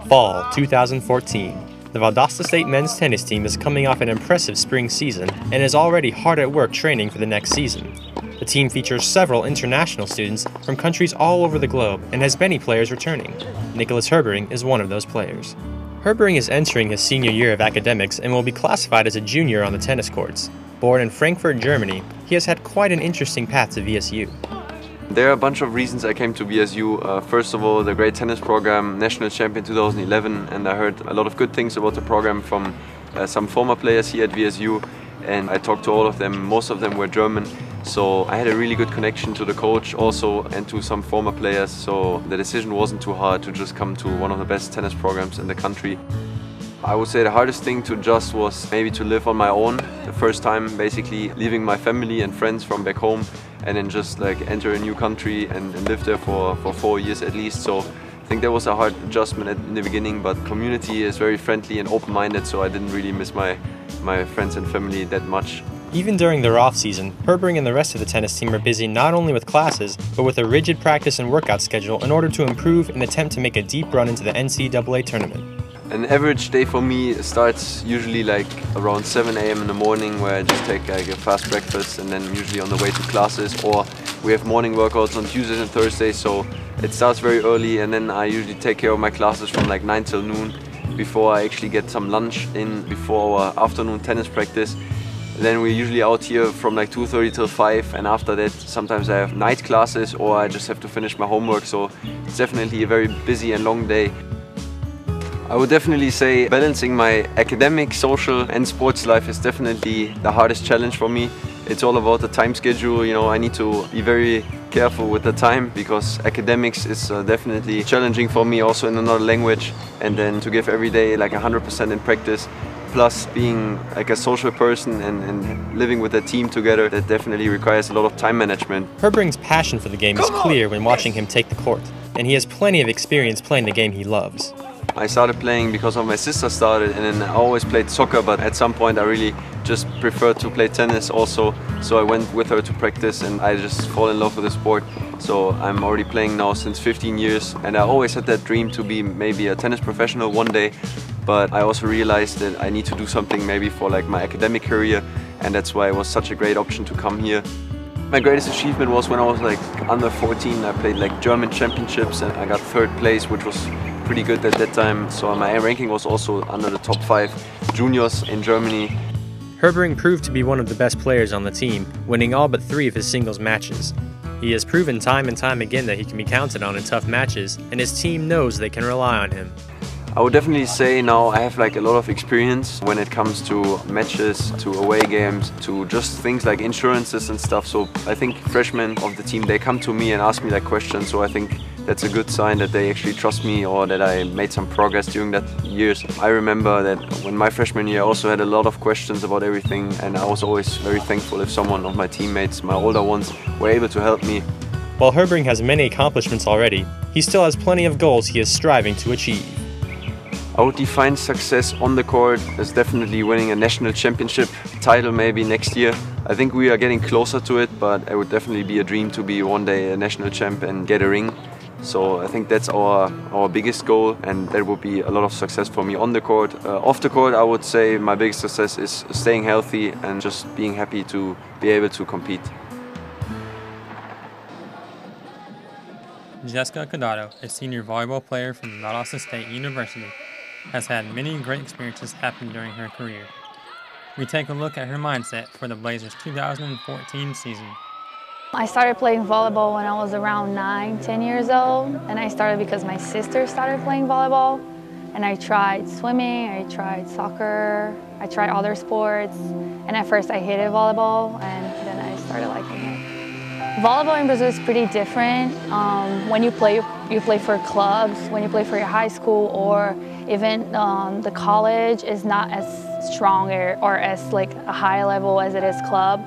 Fall 2014. The Valdosta State men's tennis team is coming off an impressive spring season and is already hard at work training for the next season. The team features several international students from countries all over the globe and has many players returning. Niklas Herbring is one of those players. Herbring is entering his senior year of academics and will be classified as a junior on the tennis courts. Born in Frankfurt, Germany, he has had quite an interesting path to VSU. There are a bunch of reasons I came to VSU. First of all, the great tennis program, national champion 2011, and I heard a lot of good things about the program from some former players here at VSU, and I talked to all of them. Most of them were German, so I had a really good connection to the coach also and to some former players, so the decision wasn't too hard to just come to one of the best tennis programs in the country. I would say the hardest thing to adjust was maybe to live on my own. The first time basically leaving my family and friends from back home and then just like enter a new country and live there for 4 years at least. So I think that was a hard adjustment in the beginning, but community is very friendly and open-minded, so I didn't really miss my friends and family that much. Even during their off-season, Herbring and the rest of the tennis team are busy not only with classes, but with a rigid practice and workout schedule in order to improve and attempt to make a deep run into the NCAA tournament. An average day for me starts usually like around 7 AM in the morning, where I just take like a fast breakfast and then usually on the way to classes, or we have morning workouts on Tuesdays and Thursdays, so it starts very early, and then I usually take care of my classes from like 9 till noon before I actually get some lunch in before our afternoon tennis practice. Then we're usually out here from like 2:30 till 5, and after that sometimes I have night classes or I just have to finish my homework, so it's definitely a very busy and long day. I would definitely say balancing my academic, social and sports life is definitely the hardest challenge for me. It's all about the time schedule, you know, I need to be very careful with the time because academics is definitely challenging for me, also in another language, and then to give every day like 100% in practice. Plus being like a social person and living with a team together, that definitely requires a lot of time management. Herbring's passion for the game is clear when watching him take the court, and he has plenty of experience playing the game he loves. I started playing because of my sister started, and then I always played soccer, but at some point I really just preferred to play tennis also, so I went with her to practice and I just fall in love with the sport. So I'm already playing now since 15 years, and I always had that dream to be maybe a tennis professional one day, but I also realized that I need to do something maybe for like my academic career, and that's why it was such a great option to come here. My greatest achievement was when I was like under 14. I played like German championships and I got 3rd place, which was pretty good at that time. So my ranking was also under the top 5 juniors in Germany. Herbring proved to be one of the best players on the team, winning all but 3 of his singles matches. He has proven time and time again that he can be counted on in tough matches, and his team knows they can rely on him. I would definitely say now I have like a lot of experience when it comes to matches, to away games, to just things like insurances and stuff. So I think freshmen of the team, they come to me and ask me like questions, so I think that's a good sign that they actually trust me or that I made some progress during that years. I remember that when my freshman year I also had a lot of questions about everything, and I was always very thankful if someone of my teammates, my older ones, were able to help me. While Herbring has many accomplishments already, he still has plenty of goals he is striving to achieve. I would define success on the court as definitely winning a national championship title maybe next year. I think we are getting closer to it, but it would definitely be a dream to be one day a national champ and get a ring. So I think that's our biggest goal, and that would be a lot of success for me on the court. Off the court, I would say my biggest success is staying healthy and just being happy to be able to compete. Jessica Codato, a senior volleyball player from Valdosta State University, has had many great experiences happen during her career. We take a look at her mindset for the Blazers' 2014 season. I started playing volleyball when I was around 9-10 years old, and I started because my sister started playing volleyball, and I tried swimming, I tried soccer, I tried other sports, and at first I hated volleyball, and then I started liking it. Volleyball in Brazil is pretty different. When you play for clubs, when you play for your high school, or even the college is not as strong or as like a high level as it is club.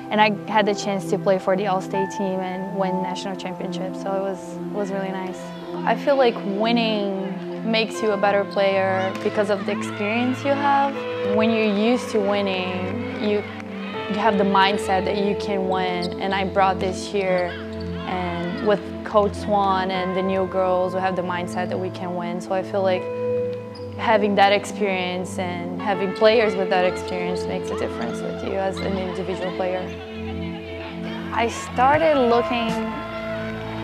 And I had the chance to play for the All-State team and win national championships, so it was really nice. I feel like winning makes you a better player because of the experience you have. When you're used to winning, you have the mindset that you can win, and I brought this here, and with Coach Swan and the new girls who have the mindset that we can win. So I feel like having that experience and having players with that experience makes a difference with you as an individual player. I started looking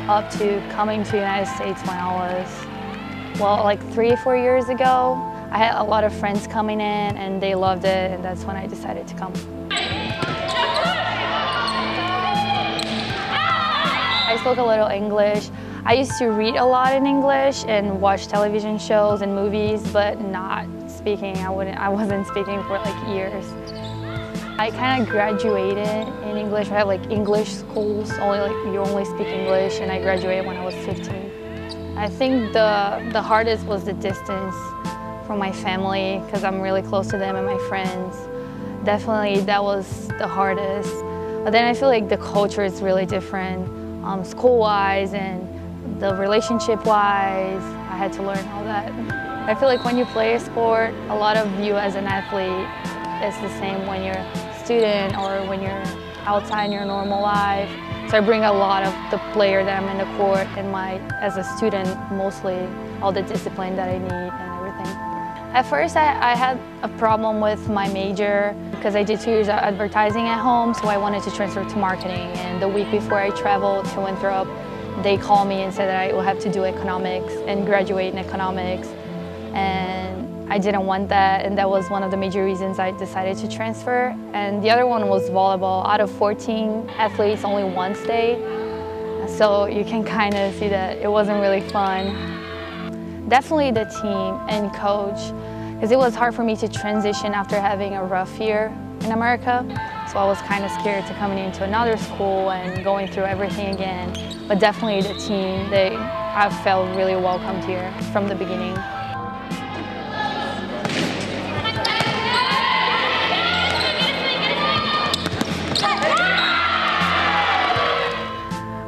up to coming to the United States when I was, well, like 3 or 4 years ago. I had a lot of friends coming in and they loved it, and that's when I decided to come. I spoke a little English. I used to read a lot in English and watch television shows and movies, but not speaking. I wasn't speaking for like years. I kind of graduated in English. I have like English schools, you only speak English, and I graduated when I was 15. I think the hardest was the distance from my family, because I'm really close to them and my friends. Definitely that was the hardest. But then I feel like the culture is really different, school-wise and the relationship-wise. I had to learn all that. I feel like when you play a sport, a lot of you as an athlete is the same when you're a student or when you're outside in your normal life. So I bring a lot of the player that I'm in the court and as a student, mostly all the discipline that I need and everything. At first, I had a problem with my major because I did 2 years of advertising at home, so I wanted to transfer to marketing. And the week before I traveled to Winthrop, they called me and said that I will have to do economics and graduate in economics. And I didn't want that, and that was one of the major reasons I decided to transfer. And the other one was volleyball. Out of 14 athletes, only one stayed. So you can kind of see that it wasn't really fun. Definitely the team and coach, because it was hard for me to transition after having a rough year in America. So I was kind of scared to coming into another school and going through everything again. But definitely the team, I felt really welcomed here from the beginning.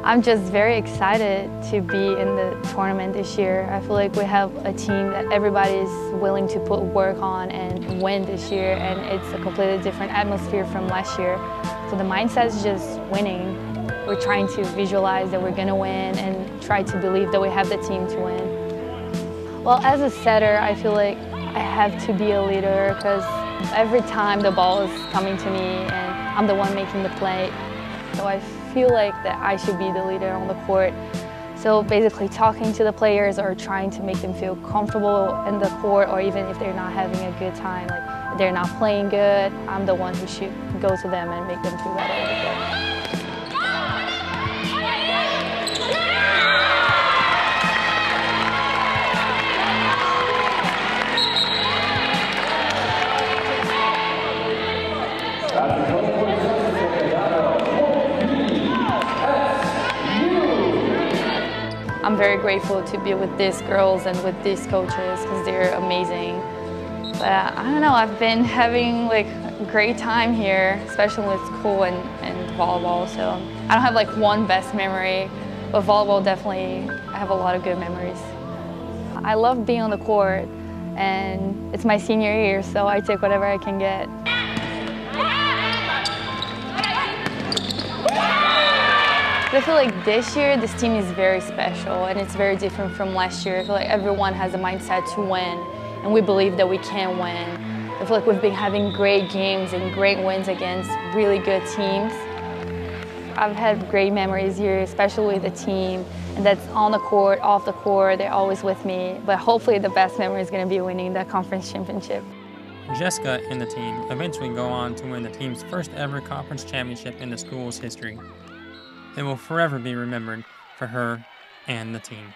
I'm just very excited to be in the tournament this year. I feel like we have a team that everybody is willing to put work on and win this year, and it's a completely different atmosphere from last year. So the mindset is just winning. We're trying to visualize that we're gonna win and try to believe that we have the team to win. Well, as a setter, I feel like I have to be a leader, because every time the ball is coming to me and I'm the one making the play. So I feel like that I should be the leader on the court. So basically talking to the players or trying to make them feel comfortable in the court, or even if they're not having a good time, like they're not playing good, I'm the one who should go to them and make them feel better on the court. I'm very grateful to be with these girls and with these coaches, because they're amazing. But I don't know, I've been having like a great time here, especially with school and volleyball. So I don't have like one best memory, but volleyball definitely, I have a lot of good memories. I love being on the court, and it's my senior year, so I take whatever I can get. I feel like this year, this team is very special, and it's very different from last year. I feel like everyone has a mindset to win, and we believe that we can win. I feel like we've been having great games and great wins against really good teams. I've had great memories here, especially with the team, and that's on the court, off the court, they're always with me. But hopefully the best memory is going to be winning the conference championship. Jessica and the team eventually go on to win the team's first ever conference championship in the school's history. It will forever be remembered for her and the team.